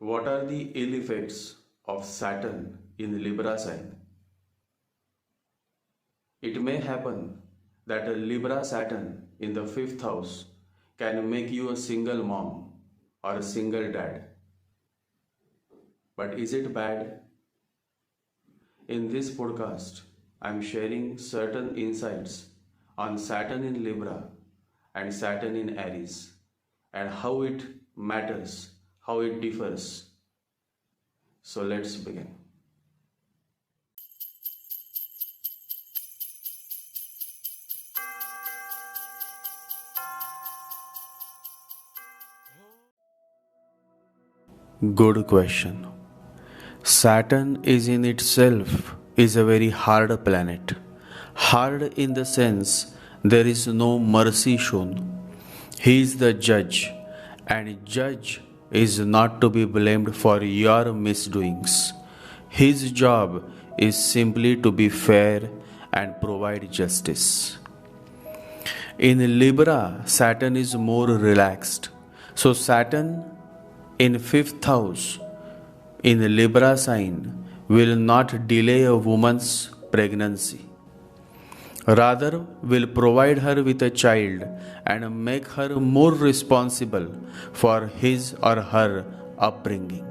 What are the ill effects of Saturn in Libra sign? It may happen that a Libra Saturn in the fifth house can make you a single mom or a single dad. But is it bad? In this podcast, I am sharing certain insights on Saturn in Libra and Saturn in Aries and how it matters, how it differs. So let's begin. Good question. Saturn is in itself is a very hard planet. Hard in the sense there is no mercy shown. He is the judge, and judge is not to be blamed for your misdoings. His job is simply to be fair and provide justice. In Libra, Saturn is more relaxed. So Saturn in fifth house in Libra sign will not delay a woman's pregnancy. Rather, will provide her with a child and make her more responsible for his or her upbringing.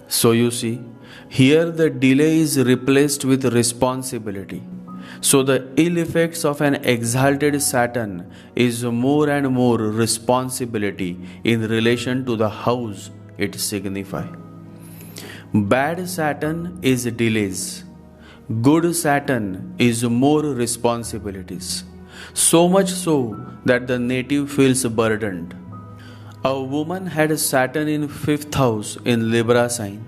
So you see, here the delay is replaced with responsibility. So the ill effects of an exalted Saturn is more and more responsibility in relation to the house it signifies. Bad Saturn is delays. Good Saturn is more responsibilities. So much so that the native feels burdened. A woman had Saturn in 5th house in Libra sign,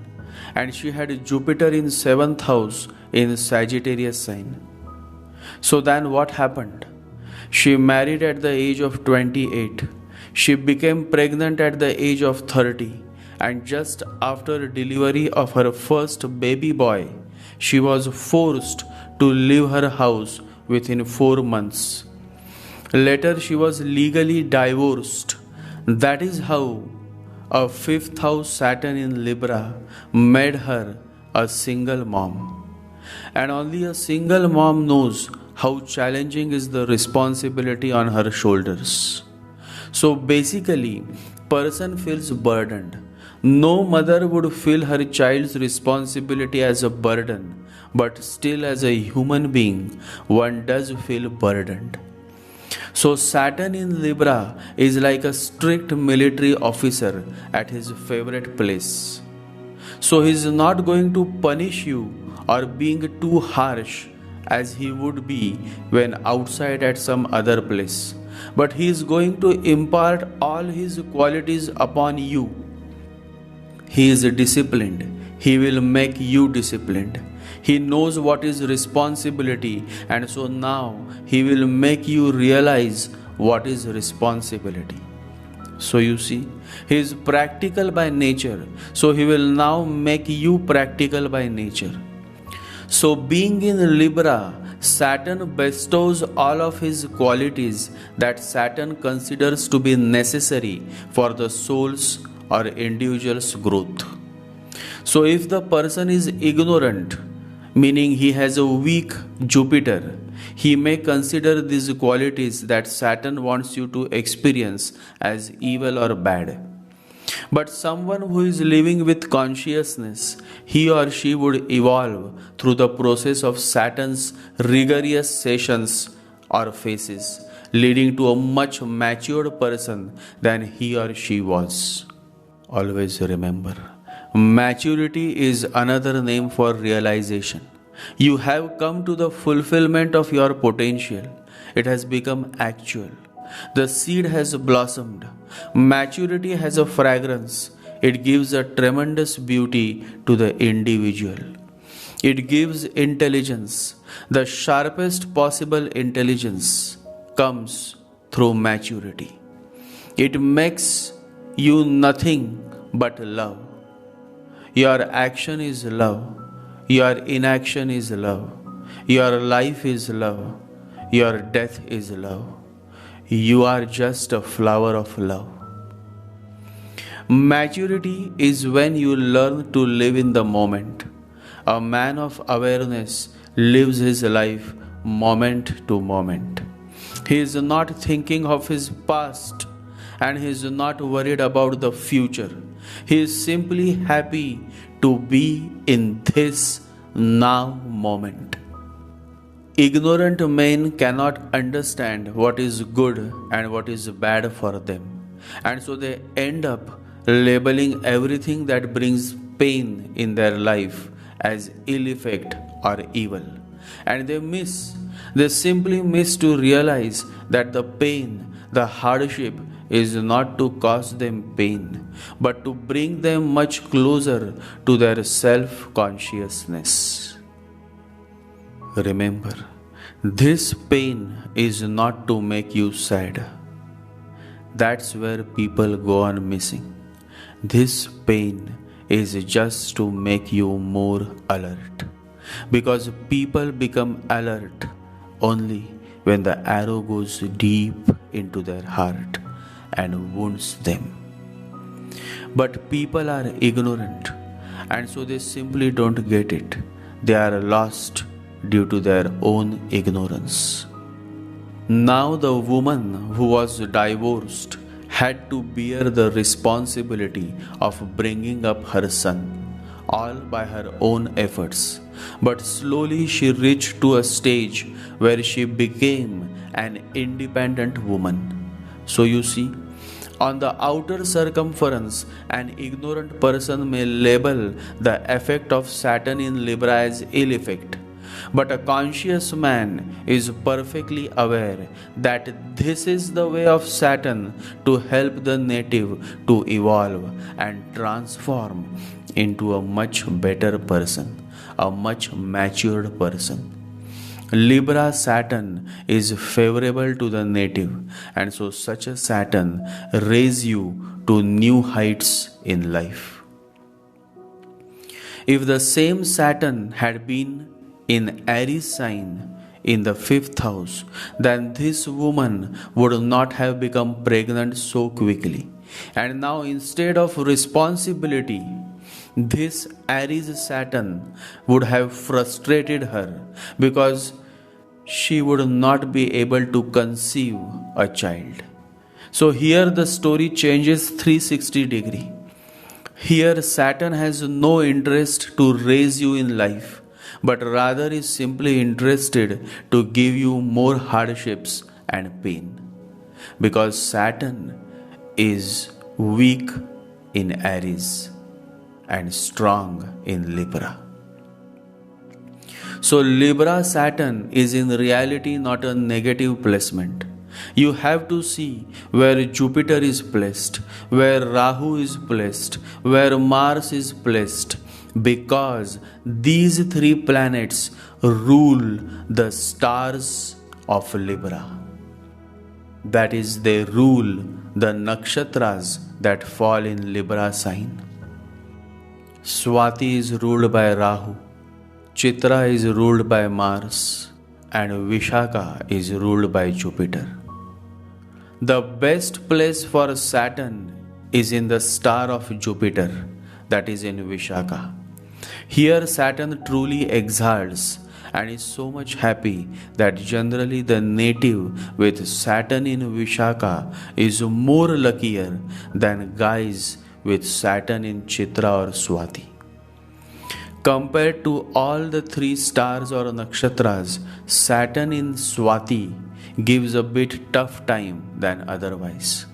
and she had Jupiter in 7th house in Sagittarius sign. So then what happened? She married at the age of 28. She became pregnant at the age of 30, and just after delivery of her first baby boy, she was forced to leave her house within 4 months. Later, she was legally divorced. That is how a 5th house Saturn in Libra made her a single mom. And only a single mom knows how challenging is the responsibility on her shoulders. So basically, person feels burdened. No mother would feel her child's responsibility as a burden, but still as a human being, one does feel burdened. So Saturn in Libra is like a strict military officer at his favorite place. So he is not going to punish you or being too harsh as he would be when outside at some other place, but he is going to impart all his qualities upon you. He is disciplined. He will make you disciplined. He knows what is responsibility, and so now he will make you realize what is responsibility. So you see, he is practical by nature, so he will now make you practical by nature. So being in Libra, Saturn bestows all of his qualities that Saturn considers to be necessary for the soul's or individual's growth. So if the person is ignorant, meaning he has a weak Jupiter, he may consider these qualities that Saturn wants you to experience as evil or bad. But someone who is living with consciousness, he or she would evolve through the process of Saturn's rigorous sessions or phases, leading to a much matured person than he or she was. Always remember, maturity is another name for realization. You have come to the fulfillment of your potential. It has become actual. The seed has blossomed. Maturity has a fragrance. It gives a tremendous beauty to the individual. It gives intelligence. The sharpest possible intelligence comes through maturity. It makes you nothing but love. Your action is love. Your inaction is love. Your life is love. Your death is love. You are just a flower of love. Maturity is when you learn to live in the moment. A man of awareness lives his life moment to moment. He is not thinking of his past and he is not worried about the future. He is simply happy to be in this now moment. Ignorant men cannot understand what is good and what is bad for them, and so they end up labeling everything that brings pain in their life as ill effect or evil. And they simply miss to realize that the pain, the hardship is not to cause them pain, but to bring them much closer to their self consciousness. Remember, this pain is not to make you sad. That's where people go on missing. This pain is just to make you more alert. Because people become alert only when the arrow goes deep into their heart and wounds them. But people are ignorant, and so they simply don't get it. They are lost due to their own ignorance. Now the woman who was divorced had to bear the responsibility of bringing up her son, all by her own efforts. But slowly she reached to a stage where she became an independent woman. So you see, on the outer circumference, an ignorant person may label the effect of Saturn in Libra as ill effect. But a conscious man is perfectly aware that this is the way of Saturn to help the native to evolve and transform into a much better person, a much matured person. Libra Saturn is favorable to the native, and so such a Saturn raise you to new heights in life. If the same Saturn had been in Aries sign in the 5th house, then this woman would not have become pregnant so quickly. And now, instead of responsibility, this Aries Saturn would have frustrated her because she would not be able to conceive a child. So here the story changes 360 degree. Here Saturn has no interest to raise you in life, but rather is simply interested to give you more hardships and pain. Because Saturn is weak in Aries and strong in Libra. So Libra Saturn is in reality not a negative placement. You have to see where Jupiter is placed, where Rahu is placed, where Mars is placed, because these three planets rule the stars of Libra. That is, they rule the nakshatras that fall in Libra sign. Swati is ruled by Rahu, Chitra is ruled by Mars, and Vishaka is ruled by Jupiter. The best place for Saturn is in the star of Jupiter, that is in Vishaka. Here Saturn truly exalts and is so much happy that generally the native with Saturn in Vishaka is more luckier than guys with Saturn in Chitra or Swati. Compared to all the three stars or nakshatras, Saturn in Swati gives a bit tough time than otherwise.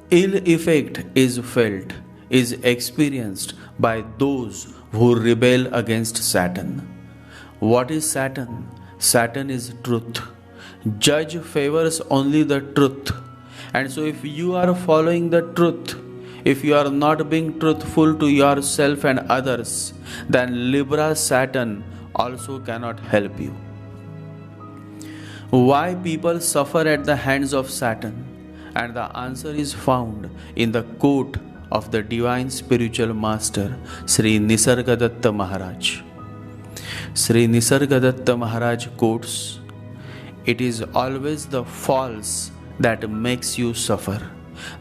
Ill effect is felt, is experienced by those who rebel against Saturn. What is Saturn? Saturn is truth. Judge favors only the truth. And so if you are following the truth, if you are not being truthful to yourself and others, then Libra Saturn also cannot help you. Why people suffer at the hands of Saturn? And the answer is found in the quote of the divine spiritual master Sri Nisargadatta Maharaj. Sri Nisargadatta Maharaj quotes, "It is always the false that makes you suffer,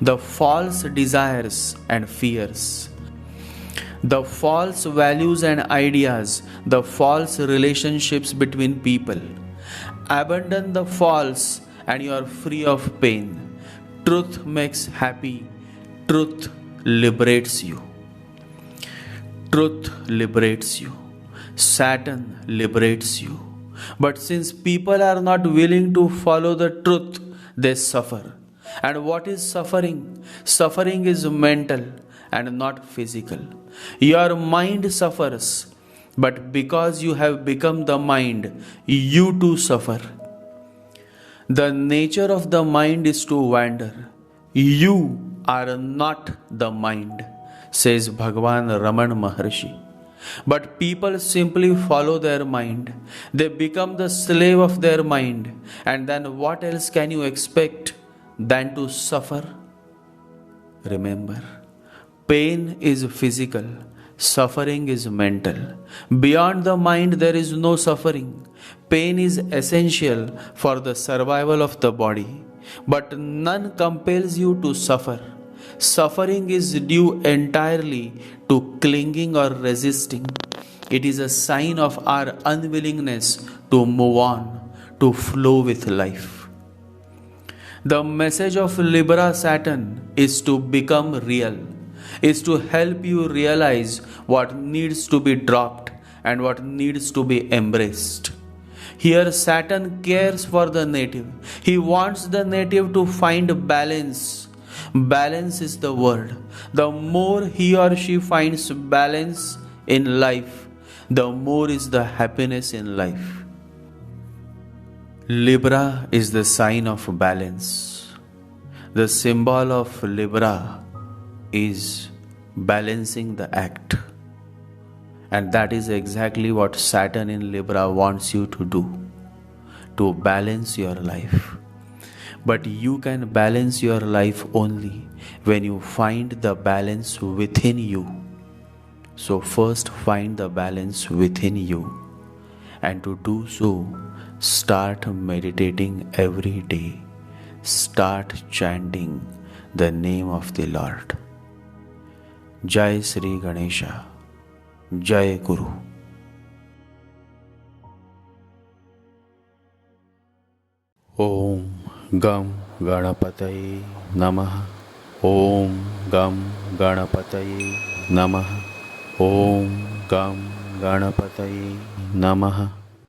the false desires and fears, the false values and ideas, the false relationships between people. Abandon the false and you are free of pain. Truth makes happy. Truth liberates you. Truth liberates you. Saturn liberates you. But since people are not willing to follow the truth, they suffer. And what is suffering? Suffering is mental and not physical. Your mind suffers, but because you have become the mind, you too suffer. The nature of the mind is to wander. You are not the mind, says Bhagavan Raman Maharshi. But people simply follow their mind. They become the slave of their mind. And then what else can you expect than to suffer? Remember, pain is physical, suffering is mental. Beyond the mind, there is no suffering. Pain is essential for the survival of the body, but none compels you to suffer. Suffering is due entirely to clinging or resisting. It is a sign of our unwillingness to move on, to flow with life. The message of Libra Saturn is to become real, is to help you realize what needs to be dropped and what needs to be embraced. Here Saturn cares for the native. He wants the native to find balance. Balance is the word. The more he or she finds balance in life, the more is the happiness in life. Libra is the sign of balance. The symbol of Libra is balancing the act. And that is exactly what Saturn in Libra wants you to do, to balance your life. But you can balance your life only when you find the balance within you. So first find the balance within you. And to do so, start meditating every day. Start chanting the name of the Lord. Jai Sri Ganesha. Jai Guru. Om Gam Ganapataye Namaha. Om Gam Ganapataye Namaha. Om Gam Ganapataye Namaha.